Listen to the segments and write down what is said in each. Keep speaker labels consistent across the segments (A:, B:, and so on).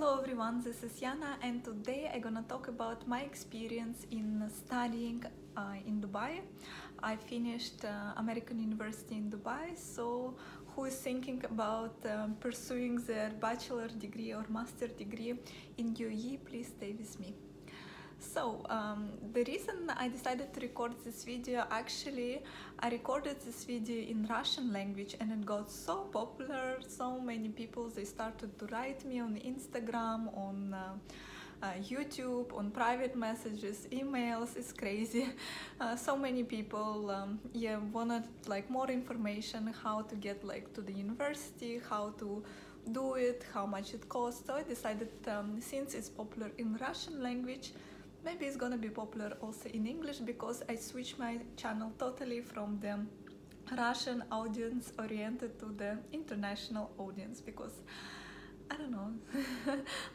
A: Hello everyone, this is Yana, and today I'm gonna talk about my experience in studying in Dubai. I finished American University in Dubai, so who is thinking about pursuing their bachelor degree or master degree in UAE, please stay with me. So, the reason I decided to record this video, actually, I recorded this video in Russian language and it got so popular, so many people, they started to write me on Instagram, on YouTube, on private messages, emails, it's crazy. So many people wanted like more information, how to get like to the university, how to do it, how much it costs. So I decided since it's popular in Russian language, maybe it's gonna be popular also in English, because I switched my channel totally from the Russian audience oriented to the international audience, because I don't know,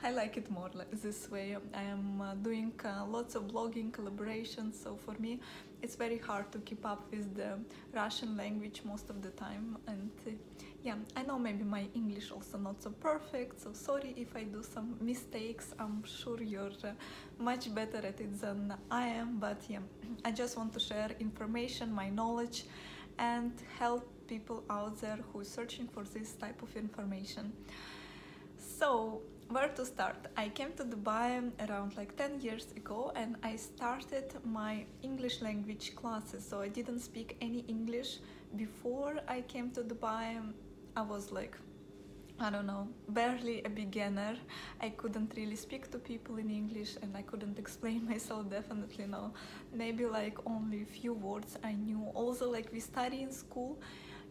A: I like it more like this way. I am doing lots of blogging collaborations, so for me it's very hard to keep up with the Russian language most of the time. And yeah, I know maybe my English also not so perfect, so sorry if I do some mistakes. I'm sure you're much better at it than I am, but yeah, I just want to share information, my knowledge, and help people out there who are searching for this type of information. So, where to start? I came to Dubai around like 10 years ago, and I started my English language classes. So I didn't speak any English before I came to Dubai. I was like, I don't know, barely a beginner. I couldn't really speak to people in English, and I couldn't explain myself, definitely no. Maybe like only a few words I knew. Also, like, we study in school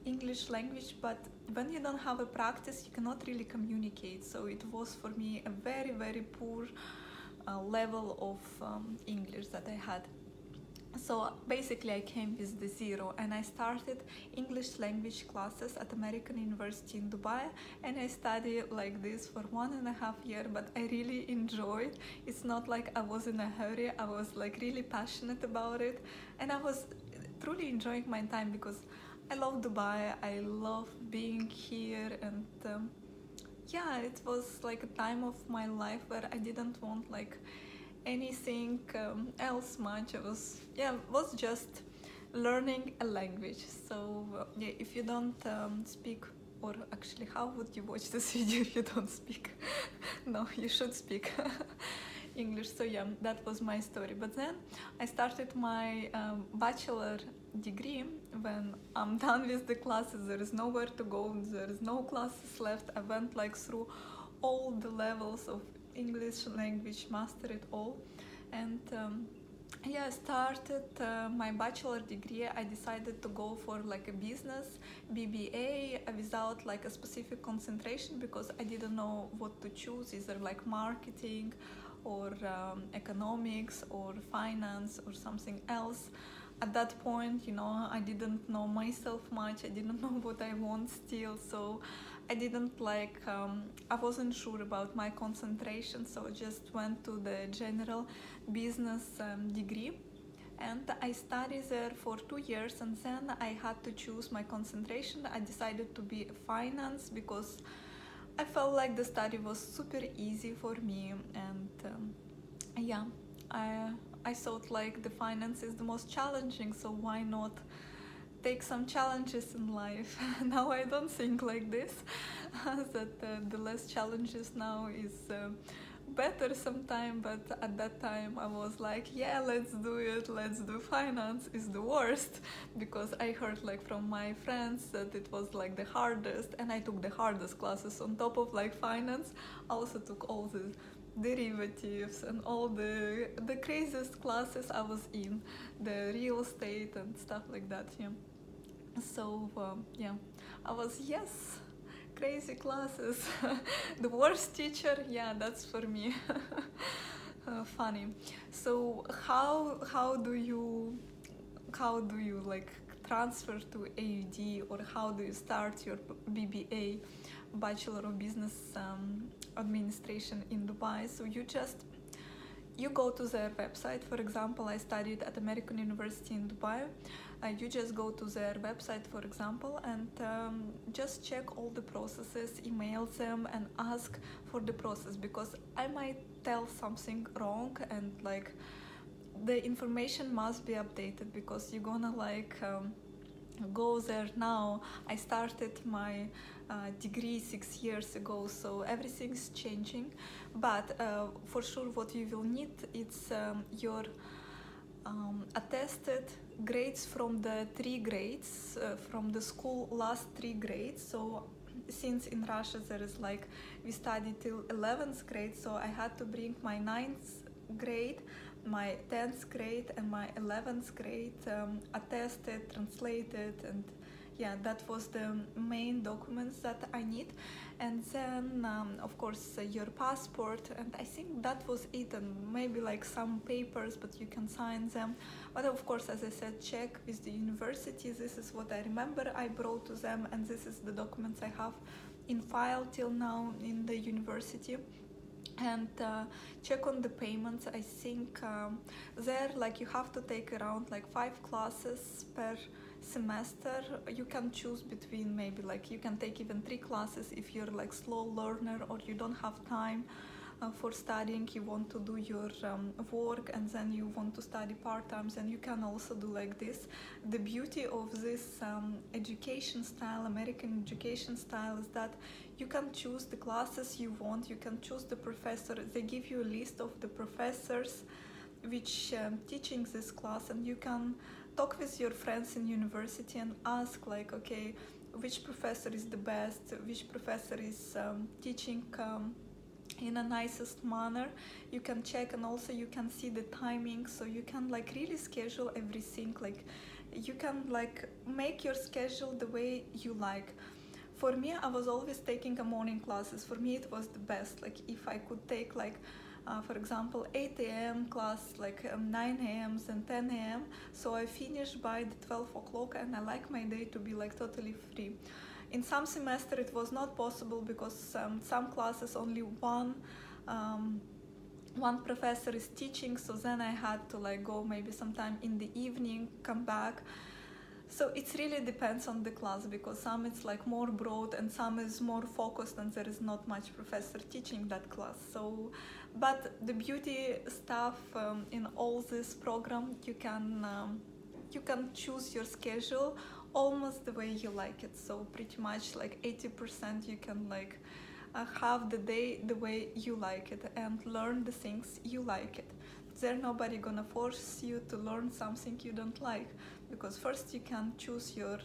A: English language, but when you don't have a practice, you cannot really communicate. So it was for me a very, very poor level of English that I had. So basically I came with the zero, and I started English language classes at American University in Dubai, and I studied like this for 1.5 years, but I really enjoyed. It's not like I was in a hurry, I was like really passionate about it, and I was truly enjoying my time, because I love Dubai, I love being here, and yeah, it was like a time of my life where I didn't want like anything else much. I was just learning a language. So yeah, if you don't speak, or actually, how would you watch this video if you don't speak? No, you should speak English. So yeah, that was my story. But then I started my bachelor degree. When I'm done with the classes, there is nowhere to go, there is no classes left. I went like through all the levels of English language, mastered it all, and yeah, I started my bachelor degree. I decided to go for like a business BBA without like a specific concentration, because I didn't know what to choose, either like marketing or economics or finance or something else. At that point, you know, I didn't know myself much, I didn't know what I want still, so I didn't like, I wasn't sure about my concentration, so I just went to the general business degree, and I studied there for 2 years, and then I had to choose my concentration. I decided to be finance, because I felt like the study was super easy for me, and yeah, I thought like the finance is the most challenging, so why not take some challenges in life. Now I don't think like this, that the less challenges now is better sometime, but at that time I was like, yeah, let's do it, let's do finance. Is the worst, because I heard like from my friends that it was like the hardest, and I took the hardest classes on top of like finance. I also took all the derivatives and all the craziest classes I was in, the real estate and stuff like that. Yeah, so yeah, I was, yes, crazy classes. The worst teacher, yeah, that's for me. Funny. So how do you like transfer to AUD, or how do you start your BBA, Bachelor of Business Administration, in Dubai? So you go to their website. For example, I studied at American University in Dubai. You just go to their website, for example, and just check all the processes, email them and ask for the process, because I might tell something wrong and like the information must be updated, because you're gonna like go there now. I started my degree 6 years ago, so everything's changing, but for sure what you will need is your attested grades from the 3 grades from the school, last 3 grades. So since in Russia there is like we study till 11th grade, so I had to bring my 9th grade, my 10th grade and my 11th grade attested, translated, and yeah, that was the main documents that I need. And then of course your passport, and I think that was it, and maybe like some papers, but you can sign them. But of course, as I said, check with the university. This is what I remember I brought to them, and this is the documents I have in file till now in the university. And check on the payments. I think there like you have to take around like 5 classes per semester. You can choose between, maybe like you can take even 3 classes if you're like slow learner or you don't have time for studying, you want to do your work and then you want to study part-time, and you can also do like this. The beauty of this education style, American education style, is that you can choose the classes you want, you can choose the professor. They give you a list of the professors which teaching this class, and you can talk with your friends in university and ask like, okay, which professor is the best, which professor is teaching in a nicest manner. You can check, and also you can see the timing, so you can like really schedule everything. Like you can like make your schedule the way you like. For me, I was always taking a morning classes. For me it was the best. Like if I could take like for example 8 a.m. class, like 9 a.m. and 10 a.m. so I finish by the 12 o'clock, and I like my day to be like totally free. In some semester it was not possible because some classes only one professor is teaching, so then I had to like go maybe sometime in the evening, come back. So it really depends on the class, because some it's like more broad and some is more focused and there is not much professor teaching that class. So but the beauty stuff in all this program, you can choose your schedule almost the way you like it. So pretty much like 80% you can like have the day the way you like it and learn the things you like it. There's nobody gonna force you to learn something you don't like, because first you can choose your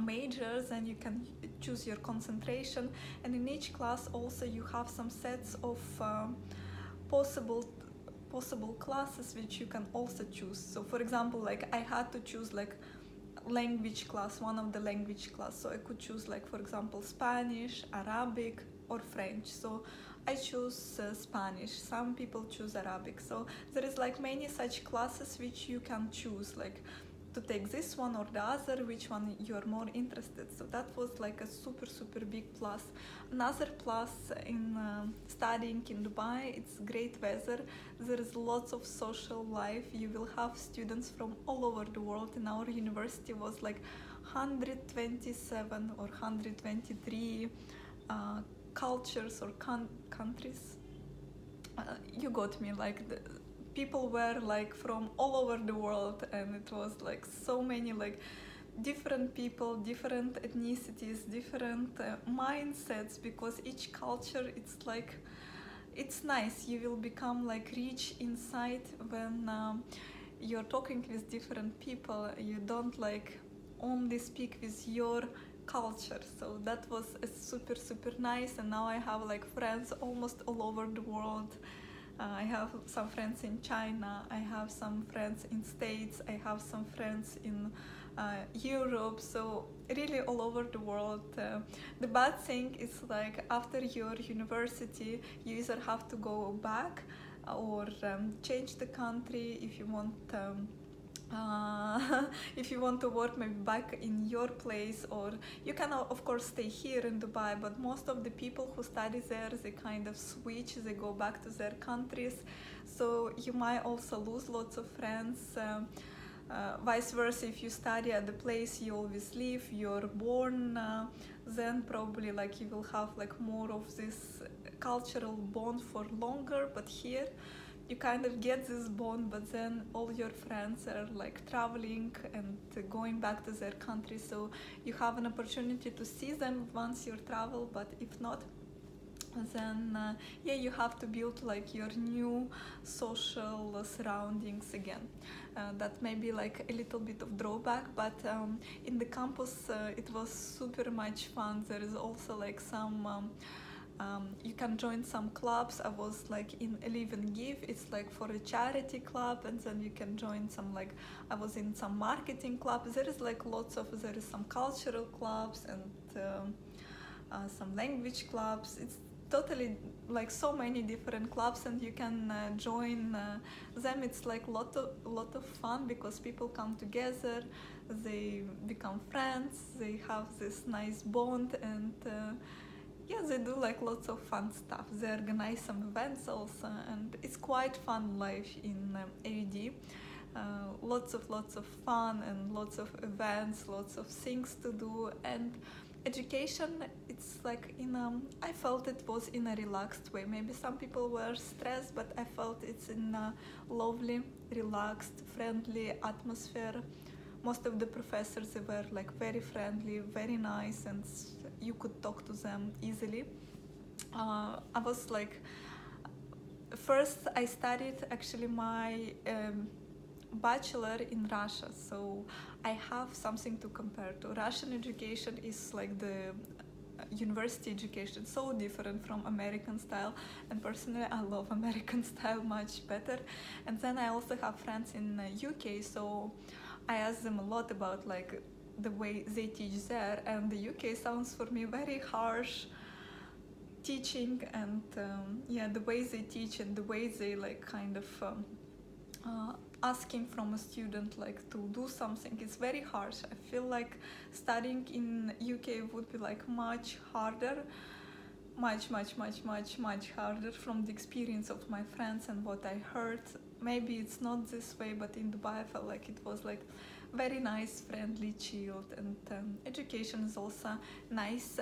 A: majors and you can choose your concentration, and in each class also you have some sets of possible classes which you can also choose. So for example, like I had to choose like language class, one of the language class, so I could choose like for example Spanish, Arabic or French. So I choose Spanish, some people choose Arabic, so there is like many such classes which you can choose, like to take this one or the other, which one you're more interested. So that was like a super big plus. Another plus in studying in Dubai, it's great weather. There is lots of social life. You will have students from all over the world. In our university was like 127 or 123 cultures or countries. You got me, like people were like from all over the world, and it was like so many like different people, different ethnicities, different mindsets, because each culture, it's like, it's nice. You will become like rich inside when you're talking with different people. You don't like only speak with your culture. So that was super nice, and now I have like friends almost all over the world. I have some friends in China, I have some friends in States, I have some friends in Europe, so really all over the world. The bad thing is like after your university you either have to go back or change the country if you want if you want to work maybe back in your place, or you can of course stay here in Dubai, but most of the people who study there, they kind of switch, they go back to their countries, so you might also lose lots of friends. Vice versa, if you study at the place you always live, you're born, then probably like you will have like more of this cultural bond for longer. But here you kind of get this bond, but then all your friends are like traveling and going back to their country, so you have an opportunity to see them once you travel, but if not, then yeah, you have to build like your new social surroundings again. That may be like a little bit of drawback, but in the campus it was super much fun. There is also like some you can join some clubs. I was like in Live and Give, it's like for a charity club, and then you can join some, like I was in some marketing clubs. There is like there is some cultural clubs and some language clubs. It's totally like so many different clubs, and you can join them. It's like lot of fun because people come together, they become friends, they have this nice bond, and yeah, they do like lots of fun stuff. They organize some events also, and it's quite fun life in AUD. Lots of fun and lots of events, lots of things to do, and education, it's like I felt it was in a relaxed way. Maybe some people were stressed, but I felt it's in a lovely, relaxed, friendly atmosphere. Most of the professors, they were like very friendly, very nice, and you could talk to them easily. I was like, first I studied actually my Bachelor in Russia, so I have something to compare to. Russian education is like the university education, so different from American style, and personally I love American style much better. And then I also have friends in UK, so I asked them a lot about like the way they teach there, and the UK sounds for me very harsh teaching, and yeah, the way they teach and the way they like kind of asking from a student like to do something is very harsh. I feel like studying in UK would be like much harder, much harder from the experience of my friends and what I heard. Maybe it's not this way, but in Dubai I felt like it was like very nice, friendly, chilled, and education is also nice.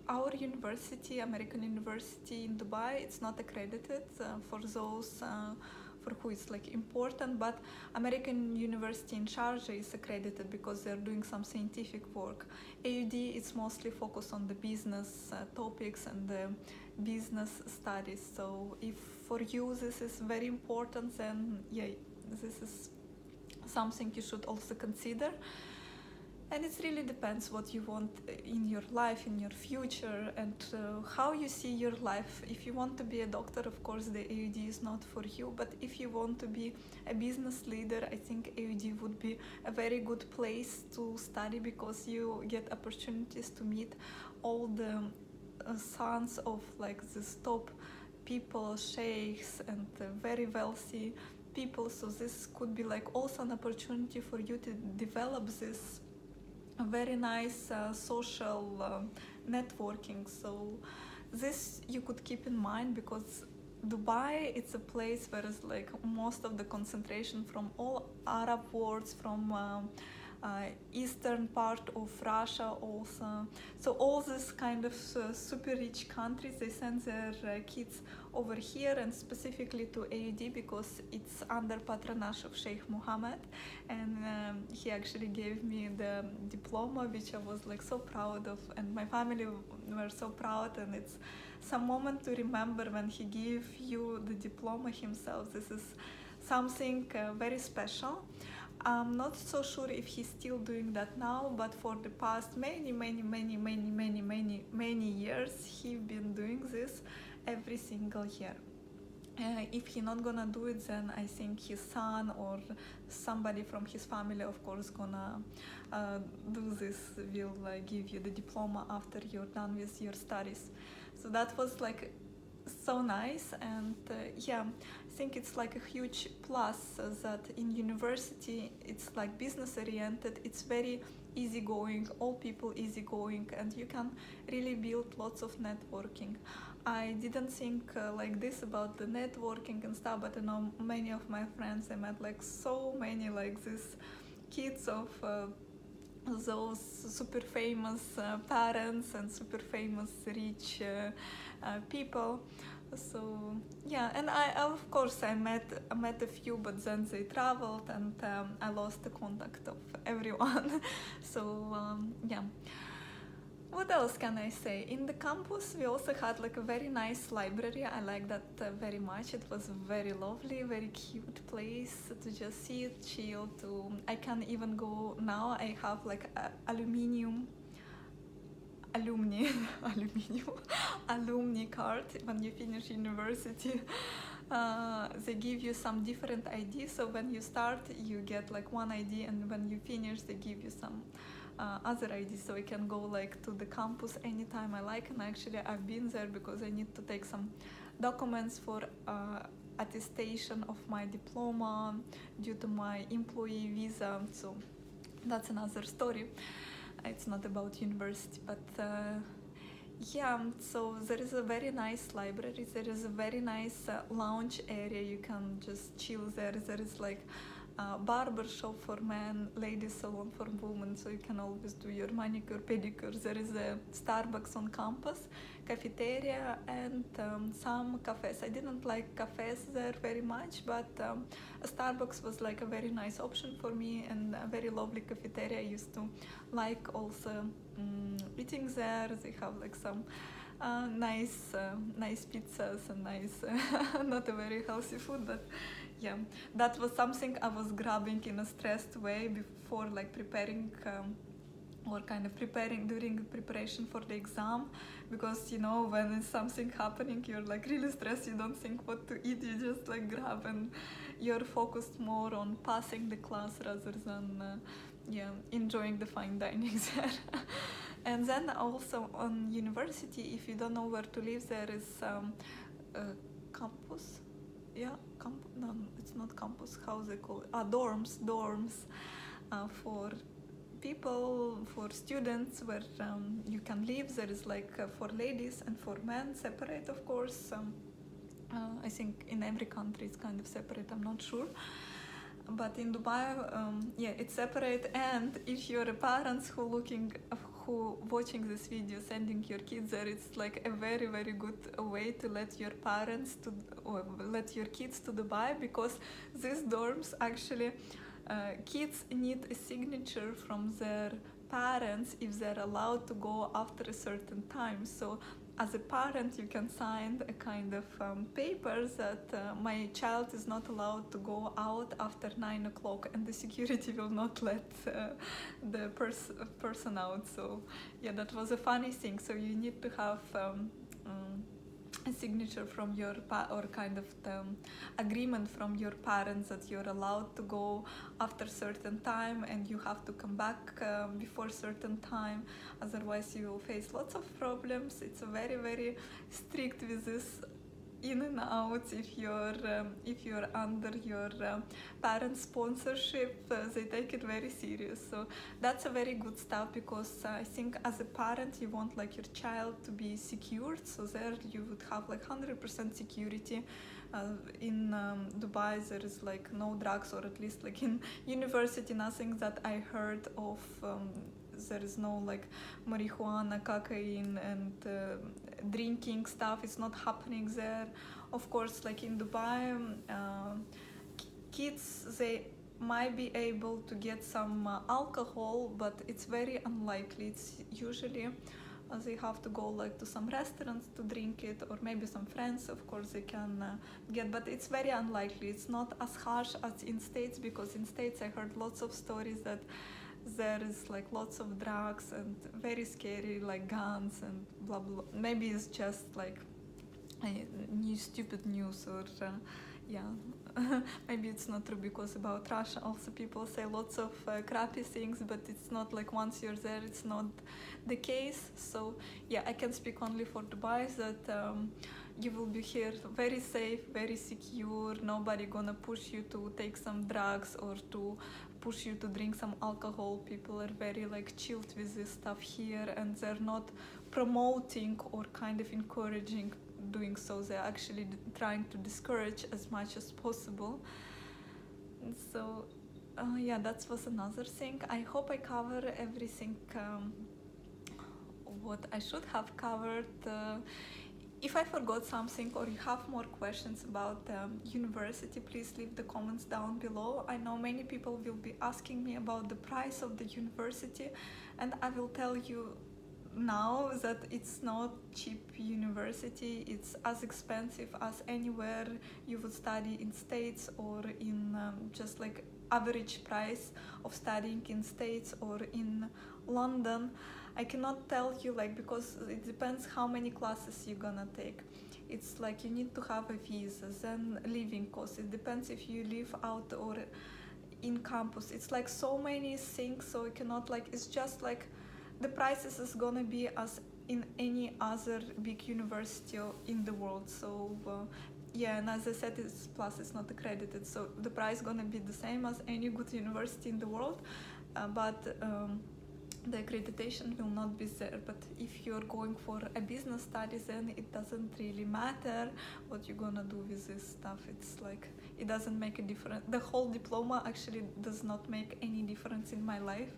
A: Our university, American University in Dubai, it's not accredited for those for who it's like important, but American University in Sharjah is accredited because they're doing some scientific work. AUD is mostly focused on the business topics and the business studies, so if for you this is very important, then yeah, this is something you should also consider. And it really depends what you want in your life, in your future, and how you see your life. If you want to be a doctor, of course the AUD is not for you, but if you want to be a business leader, I think AUD would be a very good place to study, because you get opportunities to meet all the sons of like this top people, sheikhs, and very wealthy people. So this could be like also an opportunity for you to develop this very nice social networking. So this you could keep in mind, because Dubai, it's a place where it's like most of the concentration from all Arab worlds, from eastern part of Russia also. So all this kind of super rich countries, they send their kids over here, and specifically to AUD because it's under patronage of Sheikh Mohammed, and he actually gave me the diploma, which I was like so proud of, and my family were so proud, and it's some moment to remember when he gave you the diploma himself. This is something very special. I'm not so sure if he's still doing that now, but for the past many years he's been doing this every single year. If he's not gonna do it, then I think his son or somebody from his family, of course, gonna do this, will give you the diploma after you're done with your studies. So that was like so nice. And yeah, I think it's like a huge plus that in university it's like business oriented, it's very easygoing, all people easygoing, and you can really build lots of networking. I didn't think like this about the networking and stuff, but I know many of my friends, I met like so many like these kids of those super famous parents and super famous rich people. So yeah, and I of course I met a few, but then they traveled, and I lost the contact of everyone. So yeah. What else can I say? In the campus we also had like a very nice library. I like that very much. It was very lovely, very cute place to just sit, chill. I can even go now. I have like alumni card when you finish university. They give you some different ID. So when you start, you get like one ID, and when you finish, they give you some other ID, so I can go like to the campus anytime I like. And actually I've been there because I need to take some documents for attestation of my diploma due to my employee visa. So that's another story. It's not about university, but yeah, so there is a very nice library, there is a very nice lounge area. You can just chill there. There is like barber shop for men, ladies salon for women, so you can always do your manicure, pedicure. There is a Starbucks on campus, cafeteria, and some cafes. I didn't like cafes there very much, but a Starbucks was like a very nice option for me, and a very lovely cafeteria. I used to like also eating there. They have like some nice pizzas and nice not a very healthy food, but yeah, that was something I was grabbing in a stressed way before, like preparing or kind of preparing during preparation for the exam, because you know when it's something happening, you're like really stressed. You don't think what to eat, you just like grab, and you're focused more on passing the class rather than enjoying the fine dining there. And then also on university, if you don't know where to live, there is campus. No, it's not campus. How they call it? Dorms for people, for students, where you can live. There is like for ladies and for men separate, of course. I think in every country it's kind of separate. I'm not sure. But in Dubai, it's separate. And if you're a parent who watching this video, sending your kids there, it's like a very, very good way to let your kids to Dubai, because these dorms actually, kids need a signature from their parents if they're allowed to go after a certain time. So as a parent, you can sign a kind of paper that my child is not allowed to go out after 9 o'clock, and the security will not let the person out. So yeah, that was a funny thing. So you need to have a signature from your or kind of agreement from your parents that you're allowed to go after certain time, and you have to come back before certain time, otherwise you will face lots of problems. It's very, very strict with this in and out. If you're under your parent sponsorship, they take it very serious. So that's a very good stuff, because I think as a parent you want like your child to be secured, so there you would have like 100% security. In Dubai there is like no drugs, or at least like in university nothing that I heard of. There is no like marijuana, cocaine, and drinking stuff. It's not happening there. Of course, like in Dubai, kids, they might be able to get some alcohol, but it's very unlikely. It's usually they have to go like to some restaurants to drink it, or maybe some friends, of course, they can get, but it's very unlikely. It's not as harsh as in States, because in States I heard lots of stories that there is like lots of drugs and very scary, like guns and blah blah. Maybe it's just like stupid news, or maybe it's not true, because about Russia also people say lots of crappy things, but it's not like once you're there it's not the case. So yeah, I can speak only for Dubai, that you will be here very safe, very secure. Nobody gonna push you to take some drugs or to push you to drink some alcohol. People are very like chilled with this stuff here, and they're not promoting or kind of encouraging doing so. They're actually trying to discourage as much as possible. So yeah, that was another thing. I hope I cover everything what I should have covered. If I forgot something or you have more questions about university, please leave the comments down below. I know many people will be asking me about the price of the university, and I will tell you now that it's not cheap university. It's as expensive as anywhere you would study in States or in just like average price of studying in States or in London. I cannot tell you like, because it depends how many classes you're gonna take. It's like you need to have a visa, then living costs. It depends if you live out or in campus. It's like so many things, so you cannot like, it's just like the prices is gonna be as in any other big university in the world. So yeah, and as I said, it's not accredited, so the price gonna be the same as any good university in the world, but the accreditation will not be there. But if you're going for a business studies, then it doesn't really matter what you're gonna do with this stuff. It's like, it doesn't make a difference. The whole diploma actually does not make any difference in my life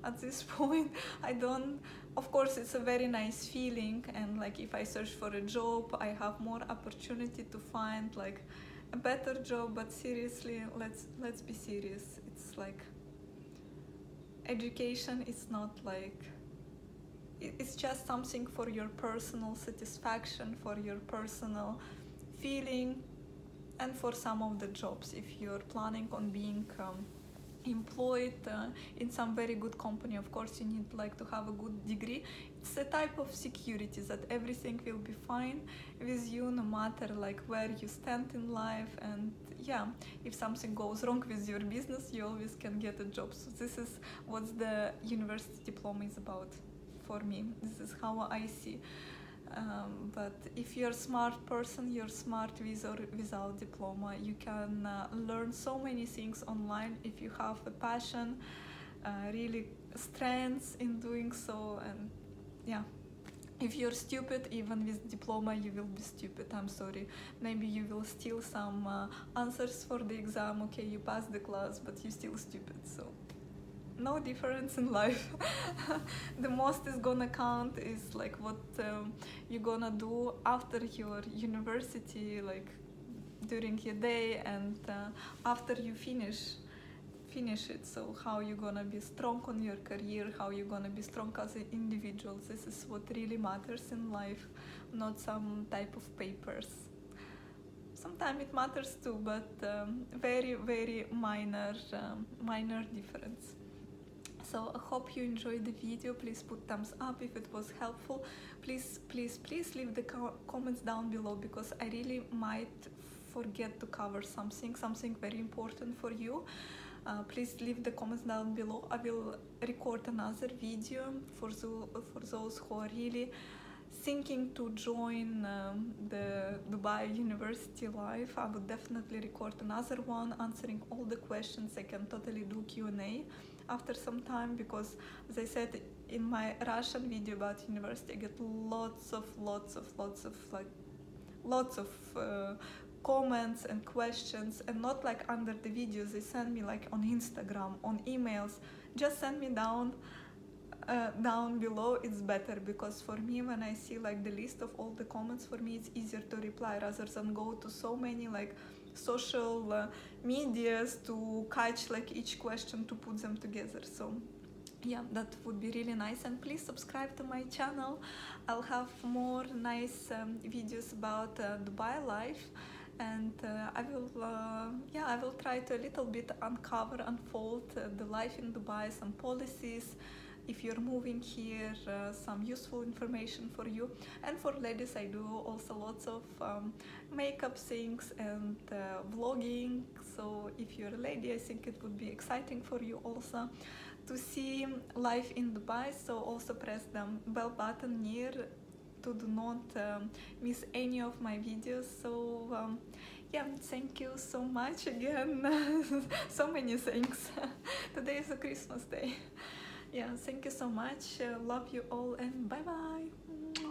A: at this point. I don't, of course it's a very nice feeling, and like if I search for a job, I have more opportunity to find like a better job. But seriously, let's be serious. It's like, education is not like, it's just something for your personal satisfaction, for your personal feeling, and for some of the jobs. If you're planning on being employed in some very good company, of course you need like to have a good degree. It's a type of security that everything will be fine with you, no matter like where you stand in life. And yeah, if something goes wrong with your business, you always can get a job. So this is what the university diploma is about for me. This is how I see. But if you're a smart person, you're smart with or without diploma. You can learn so many things online if you have a passion, really strengths in doing so. And yeah, if you're stupid, even with diploma, you will be stupid. I'm sorry. Maybe you will steal some answers for the exam. Okay, you passed the class, but you're still stupid. So no difference in life. The most is gonna count is like what you're gonna do after your university, like during your day, and after you finish it. So how you're gonna be strong on your career, how you're gonna be strong as an individual. This is what really matters in life, not some type of papers. Sometimes it matters too, but very, very minor difference. So I hope you enjoyed the video. Please put thumbs up if it was helpful. Please leave the comments down below, because I really might forget to cover something very important for you. Please leave the comments down below. I will record another video for those who are really thinking to join the Dubai University life. I would definitely record another one answering all the questions. I can totally do Q&A after some time, because as I said in my Russian video about university, I get lots of comments and questions, and not like under the videos. They send me like on Instagram, on emails. Just send me down below. It's better, because for me, when I see like the list of all the comments, for me it's easier to reply rather than go to so many like social medias to catch like each question to put them together. So yeah, that would be really nice. And please subscribe to my channel. I'll have more nice videos about Dubai life, and I will try to a little bit unfold the life in Dubai, some policies if you're moving here, some useful information for you. And for ladies, I do also lots of makeup things and vlogging. So if you're a lady, I think it would be exciting for you also to see life in Dubai. So also press the bell button near to do not miss any of my videos. So yeah, thank you so much again. So many thanks. Today is a Christmas day. Yeah, thank you so much. Love you all and bye bye.